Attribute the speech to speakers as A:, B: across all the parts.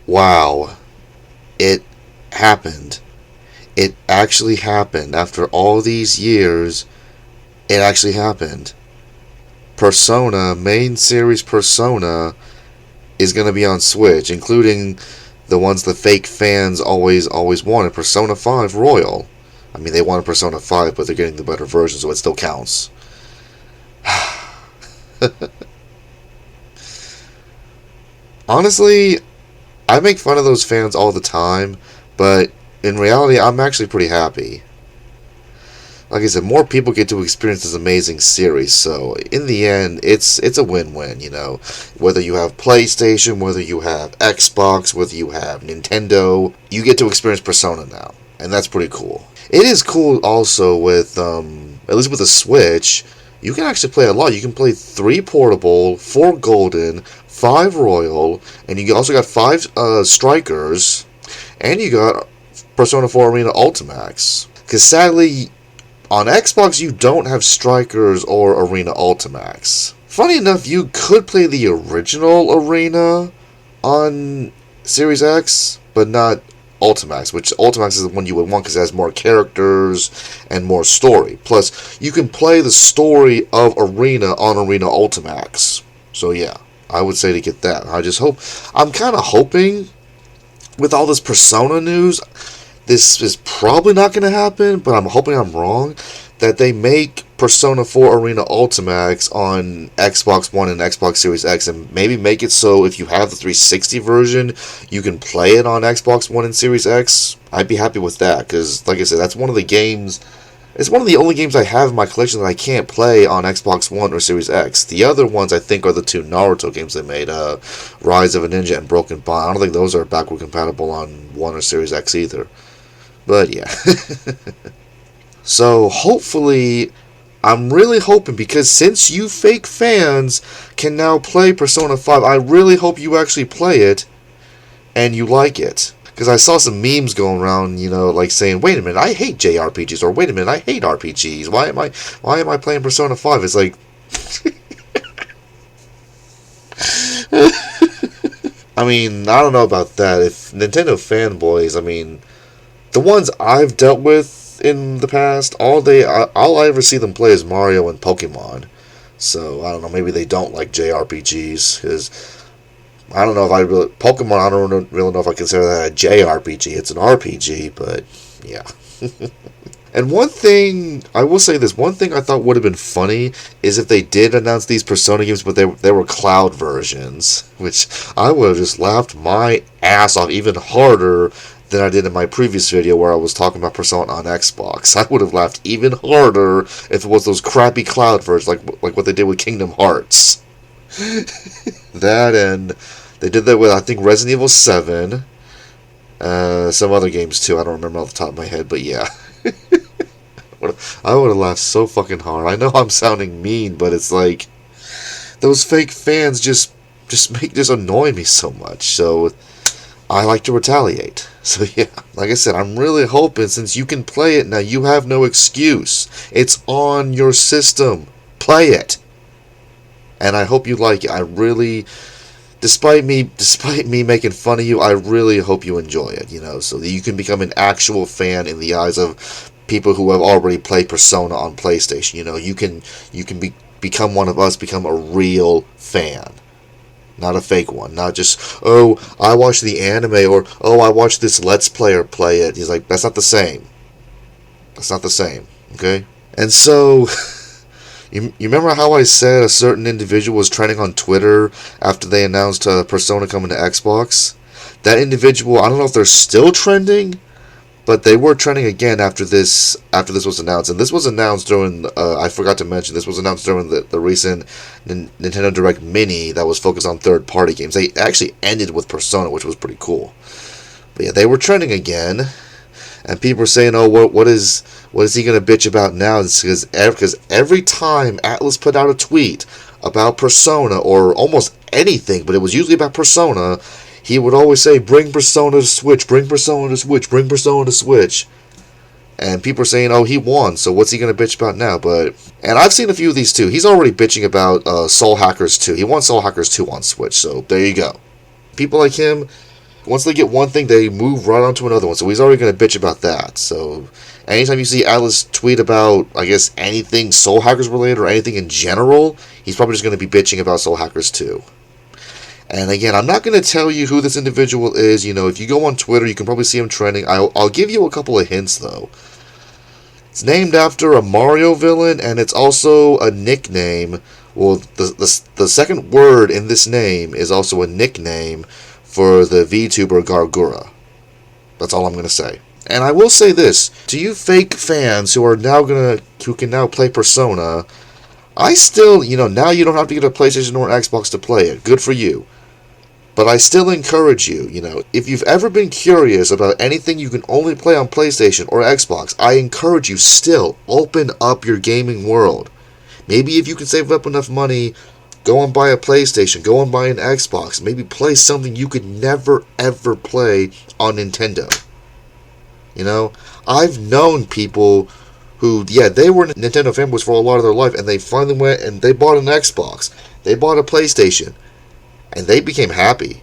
A: wow, it happened. It actually happened. After all these years, it actually happened. Persona, main series Persona, is going to be on Switch, including the ones the fake fans always wanted. Persona 5 Royal. I mean, they wanted Persona 5, but they're getting the better version, so it still counts. Honestly, I make fun of those fans all the time, but in reality, I'm actually pretty happy. Like I said, more people get to experience this amazing series, so in the end, it's a win-win, you know. Whether you have PlayStation, whether you have Xbox, whether you have Nintendo, you get to experience Persona now, and that's pretty cool. It is cool also with, at least with the Switch, you can actually play a lot. You can play 3 portable, 4 golden, 5 royal, and you also got 5 strikers, and you got Persona 4 Arena Ultimax. Because sadly, on Xbox, you don't have Strikers or Arena Ultimax. Funny enough, you could play the original Arena on Series X, but not Ultimax, which Ultimax is the one you would want because it has more characters and more story. Plus, you can play the story of Arena on Arena Ultimax. So yeah, I would say to get that. I'm kind of hoping with all this Persona news, this is probably not going to happen, but I'm hoping I'm wrong, that they make Persona 4 Arena Ultimax on Xbox One and Xbox Series X, and maybe make it so if you have the 360 version, you can play it on Xbox One and Series X. I'd be happy with that, because, like I said, that's one of the games, it's one of the only games I have in my collection that I can't play on Xbox One or Series X. The other ones, I think, are the 2 Naruto games they made, Rise of a Ninja and Broken Bond. I don't think those are backward compatible on One or Series X either. But yeah. So hopefully, I'm really hoping, because since you fake fans can now play Persona 5, I really hope you actually play it and you like it. Because I saw some memes going around, you know, like saying, "Wait a minute, I hate JRPGs," or "Wait a minute, I hate RPGs. Why am I playing Persona 5?" It's like, I mean, I don't know about that. If Nintendo fanboys, I mean, the ones I've dealt with in the past, all I ever see them play is Mario and Pokemon. So I don't know. Maybe they don't like JRPGs, because I don't know if I really Pokemon. I don't really know if I consider that a JRPG. It's an RPG, but yeah. And one thing I will say, this one thing I thought would have been funny is if they did announce these Persona games, but they were cloud versions, which I would have just laughed my ass off even harder than I did in my previous video where I was talking about Persona on Xbox. I would have laughed even harder if it was those crappy cloud versions, like what they did with Kingdom Hearts. That, and they did that with, I think, Resident Evil 7, some other games too. I don't remember off the top of my head, but yeah. I would have laughed so fucking hard. I know I'm sounding mean, but it's like those fake fans just annoy me so much. So I like to retaliate. So yeah, like I said, I'm really hoping, since you can play it now, you have no excuse. It's on your system. Play it. And I hope you like it. I really, despite me making fun of you, I really hope you enjoy it, you know, so that you can become an actual fan in the eyes of people who have already played Persona on PlayStation. You know, you can become one of us, become a real fan. Not a fake one. Not just, "Oh, I watched the anime," or, "Oh, I watched this Let's Player play it." He's like, that's not the same. That's not the same, okay? And so, you remember how I said a certain individual was trending on Twitter after they announced Persona coming to Xbox? That individual, I don't know if they're still trending, but they were trending again after this was announced. And this was announced during, I forgot to mention, this was announced during the recent Nintendo Direct Mini that was focused on third-party games. They actually ended with Persona, which was pretty cool. But yeah, they were trending again, and people were saying, "Oh, what is he gonna bitch about now?" It's because every time Atlus put out a tweet about Persona, or almost anything, but it was usually about Persona, he would always say, "Bring Persona to Switch, bring Persona to Switch, bring Persona to Switch." And people are saying, "Oh, he won, so what's he going to bitch about now?" And I've seen a few of these too. He's already bitching about Soul Hackers 2. He won Soul Hackers 2 on Switch, so there you go. People like him, once they get one thing, they move right on to another one. So he's already going to bitch about that. So anytime you see Atlus tweet about, I guess, anything Soul Hackers related or anything in general, he's probably just going to be bitching about Soul Hackers 2. And again, I'm not going to tell you who this individual is. You know, if you go on Twitter, you can probably see him trending. I'll give you a couple of hints, though. It's named after a Mario villain, and it's also a nickname. Well, the second word in this name is also a nickname for the VTuber Gargura. That's all I'm going to say. And I will say this, to you fake fans who can now play Persona, I still, now you don't have to get a PlayStation or an Xbox to play it. Good for you. But I still encourage you, if you've ever been curious about anything you can only play on PlayStation or Xbox, I encourage you still open up your gaming world. Maybe if you can save up enough money, go and buy a PlayStation, go and buy an Xbox, maybe play something you could never ever play on Nintendo. I've known people who, they were Nintendo fanboys for a lot of their life, and they finally went and they bought an Xbox, they bought a PlayStation, and they became happy.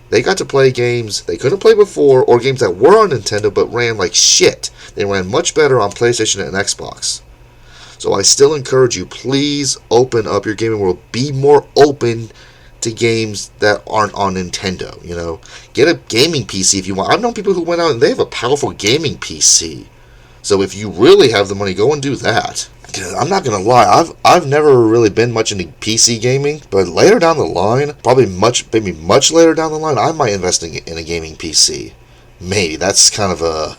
A: They got to play games they couldn't play before, or games that were on Nintendo but ran like shit. They ran much better on PlayStation and Xbox. So I still encourage you, please open up your gaming world. Be more open to games that aren't on Nintendo, Get a gaming PC if you want. I've known people who went out and they have a powerful gaming PC. So if you really have the money, go and do that. I'm not gonna lie, I've never really been much into PC gaming, but later down the line, maybe much later down the line, I might invest in a gaming PC. Maybe that's kind of a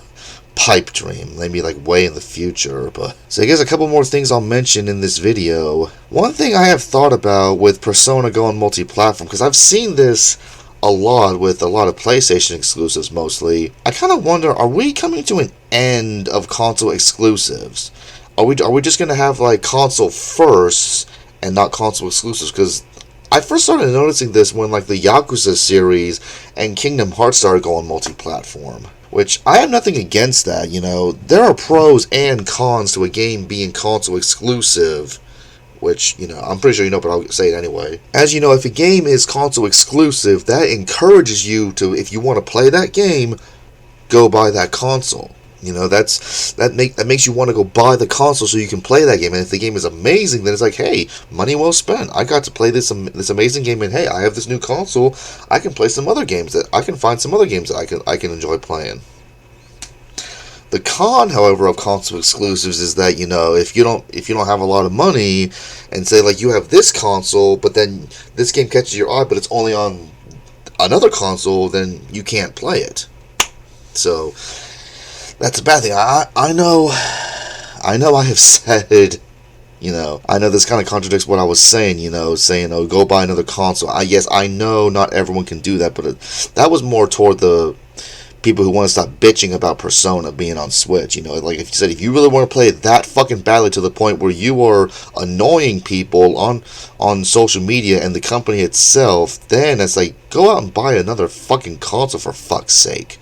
A: pipe dream, maybe like way in the future. But so I guess a couple more things I'll mention in this video. One thing I have thought about with Persona going multi-platform, because I've seen this a lot with a lot of PlayStation exclusives mostly. I kind of wonder, are we coming to an end of console exclusives? Are we just going to have like console first and not console exclusives? Because I first started noticing this when like the Yakuza series and Kingdom Hearts started going multi-platform. Which, I have nothing against that, There are pros and cons to a game being console exclusive. Which, I'm pretty sure you know, but I'll say it anyway. As you know, if a game is console exclusive, that encourages you to, if you want to play that game, go buy that console. That makes you want to go buy the console so you can play that game. And if the game is amazing, then it's like, hey, money well spent. I got to play this amazing game, and hey, I have this new console. I can play some other games that I can find some other games that I can enjoy playing. The con, however, of console exclusives is that if you don't have a lot of money, and say like you have this console, but then this game catches your eye, but it's only on another console, then you can't play it. So that's a bad thing. I know I have said, I know this kind of contradicts what I was saying, saying, oh, go buy another console. Yes, I know not everyone can do that, but that was more toward the people who want to stop bitching about Persona being on Switch. Like if you said, if you really want to play it that fucking badly to the point where you are annoying people on social media and the company itself, then it's like, go out and buy another fucking console for fuck's sake.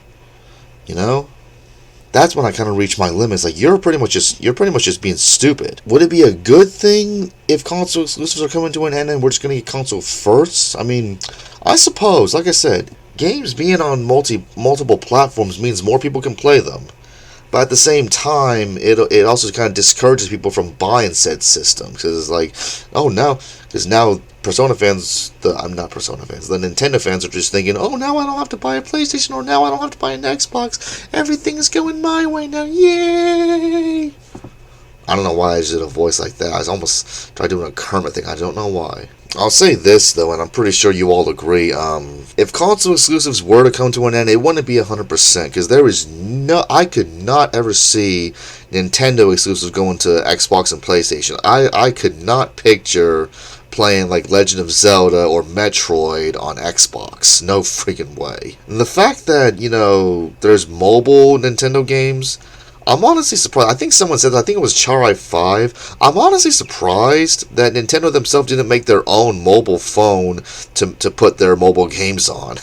A: That's when I kind of reach my limits. Like, you're pretty much just being stupid. Would it be a good thing if console exclusives are coming to an end and we're just going to get console first? I mean, I suppose, like I said, games being on multiple platforms means more people can play them. But at the same time, it also kind of discourages people from buying said system. Because it's like, because now Persona fans, the Nintendo fans are just thinking, oh, now I don't have to buy a PlayStation, or now I don't have to buy an Xbox. Everything is going my way now, yay! I don't know why I did a voice like that. I almost tried doing a Kermit thing. I don't know why. I'll say this, though, and I'm pretty sure you all agree. If console exclusives were to come to an end, it wouldn't be 100%, because I could not ever see Nintendo exclusives going to Xbox and PlayStation. I could not picture playing like Legend of Zelda or Metroid on Xbox. No freaking way. And the fact that, there's mobile Nintendo games, I'm honestly surprised. I think someone said that. I think it was Charai 5. I'm honestly surprised that Nintendo themselves didn't make their own mobile phone to put their mobile games on.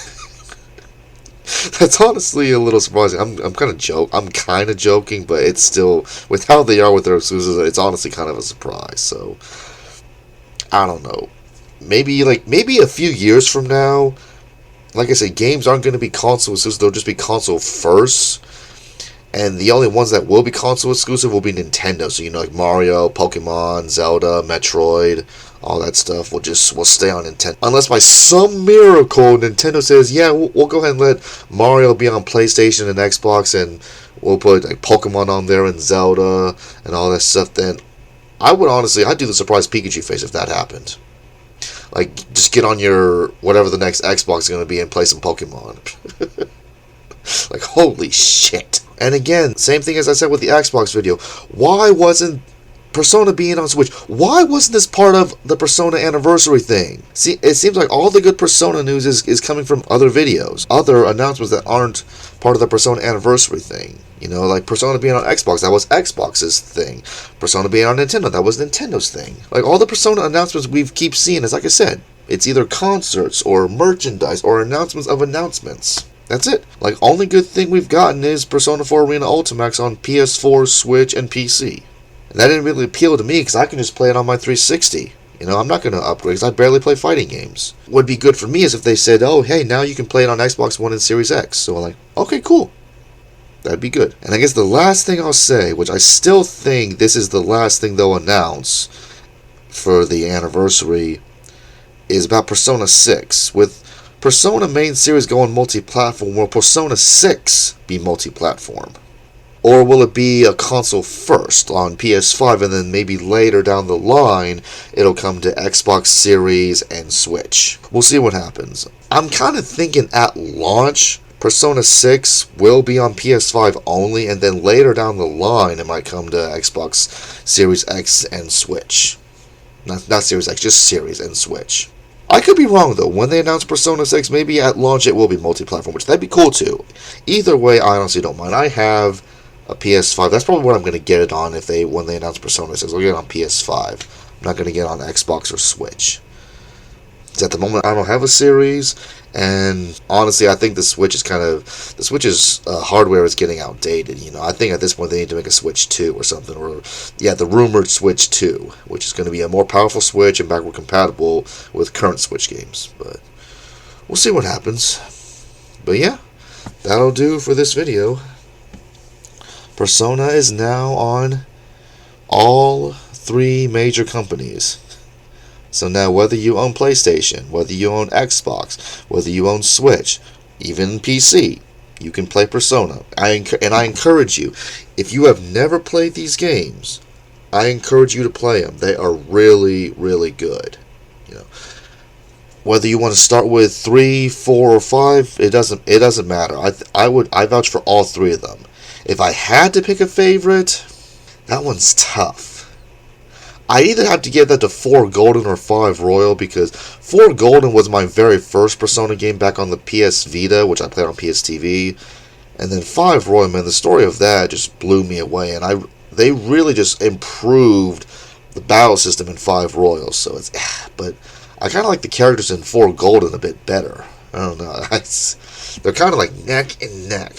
A: That's honestly a little surprising. I'm kind of joking, but it's still, with how they are with their exclusives, it's honestly kind of a surprise. So I don't know. Maybe a few years from now, like I said, games aren't going to be console exclusive. They'll just be console first. And the only ones that will be console exclusive will be Nintendo. So, like Mario, Pokemon, Zelda, Metroid, all that stuff will stay on Nintendo. Unless by some miracle Nintendo says, yeah, we'll go ahead and let Mario be on PlayStation and Xbox, and we'll put like Pokemon on there and Zelda and all that stuff. Then I'd do the surprise Pikachu face if that happened. Like, just get on your whatever the next Xbox is going to be and play some Pokemon. Like, holy shit. And again, same thing as I said with the Xbox video. Why wasn't Persona being on Switch? Why wasn't this part of the Persona anniversary thing? See, it seems like all the good Persona news is coming from other videos, other announcements that aren't part of the Persona anniversary thing. Like Persona being on Xbox, that was Xbox's thing. Persona being on Nintendo, that was Nintendo's thing. Like, all the Persona announcements we keep seeing is, like I said, it's either concerts or merchandise or announcements of announcements. That's it. Like, only good thing we've gotten is Persona 4 Arena Ultimax on PS4, Switch, and PC. And that didn't really appeal to me because I can just play it on my 360. I'm not going to upgrade because I barely play fighting games. What would be good for me is if they said, oh, hey, now you can play it on Xbox One and Series X. So I'm like, okay, cool. That'd be good. And I guess the last thing I'll say, which I still think this is the last thing they'll announce for the anniversary, is about Persona 6. With Persona main series going multi-platform, will Persona 6 be multi-platform? Or will it be a console first on PS5 and then maybe later down the line it'll come to Xbox Series and Switch? We'll see what happens. I'm kind of thinking at launch Persona 6 will be on PS5 only, and then later down the line it might come to Xbox Series X and Switch. Not Series X, just Series and Switch. I could be wrong, though. When they announce Persona 6, maybe at launch it will be multi-platform, which that'd be cool, too. Either way, I honestly don't mind. I have a PS5. That's probably what I'm going to get it on when they announce Persona 6. I'll get it on PS5. I'm not going to get it on Xbox or Switch. Because at the moment, I don't have a Series, and honestly, I think the Switch's hardware is getting outdated. I think at this point they need to make a Switch 2 or something, or the rumored Switch 2, which is going to be a more powerful Switch and backward compatible with current Switch games. But we'll see what happens. But yeah, that'll do for this video. Persona is now on all 3 major companies. So now, whether you own PlayStation, whether you own Xbox, whether you own Switch, even PC, you can play Persona. I encourage you, if you have never played these games, I encourage you to play them. They are really, really good. Whether you want to start with 3, 4, or 5, it doesn't matter. I vouch for all 3 of them. If I had to pick a favorite, that one's tough. I either have to give that to 4 Golden or 5 Royal, because 4 Golden was my very first Persona game back on the PS Vita, which I played on PS TV. And then 5 Royal, man, the story of that just blew me away. And they really just improved the battle system in 5 Royal. So but I kind of like the characters in 4 Golden a bit better. I don't know. They're kind of like neck and neck.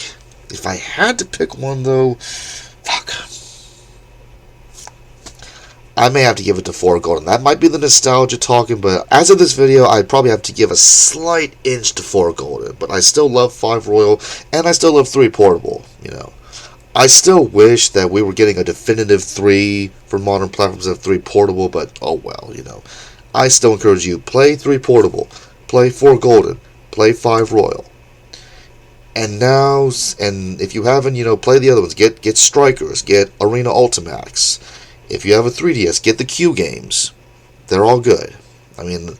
A: If I had to pick one, though, fuck. I may have to give it to 4 Golden. That might be the nostalgia talking, but as of this video, I'd probably have to give a slight inch to 4 Golden. But I still love 5 Royal, and I still love 3 Portable, I still wish that we were getting a definitive 3 for modern platforms of 3 Portable, but oh well, I still encourage you, play 3 Portable, play 4 Golden, play 5 Royal. And if you haven't, play the other ones. Get Strikers, get Arena Ultimax. If you have a 3DS, get the Q games. They're all good. I mean,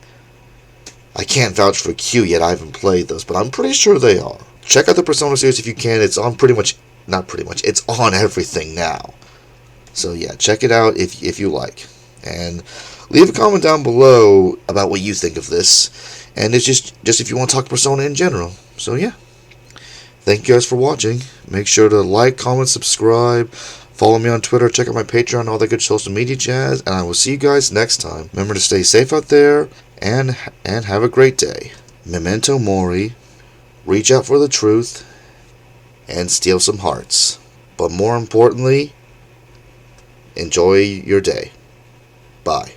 A: I can't vouch for Q yet. I haven't played those, but I'm pretty sure they are. Check out the Persona series if you can. It's on it's on everything now. So yeah, check it out if you like. And leave a comment down below about what you think of this. And it's just if you want to talk Persona in general. So yeah. Thank you guys for watching. Make sure to like, comment, subscribe. Follow me on Twitter, check out my Patreon, all that good social media jazz, and I will see you guys next time. Remember to stay safe out there, and have a great day. Memento Mori, reach out for the truth, and steal some hearts. But more importantly, enjoy your day. Bye.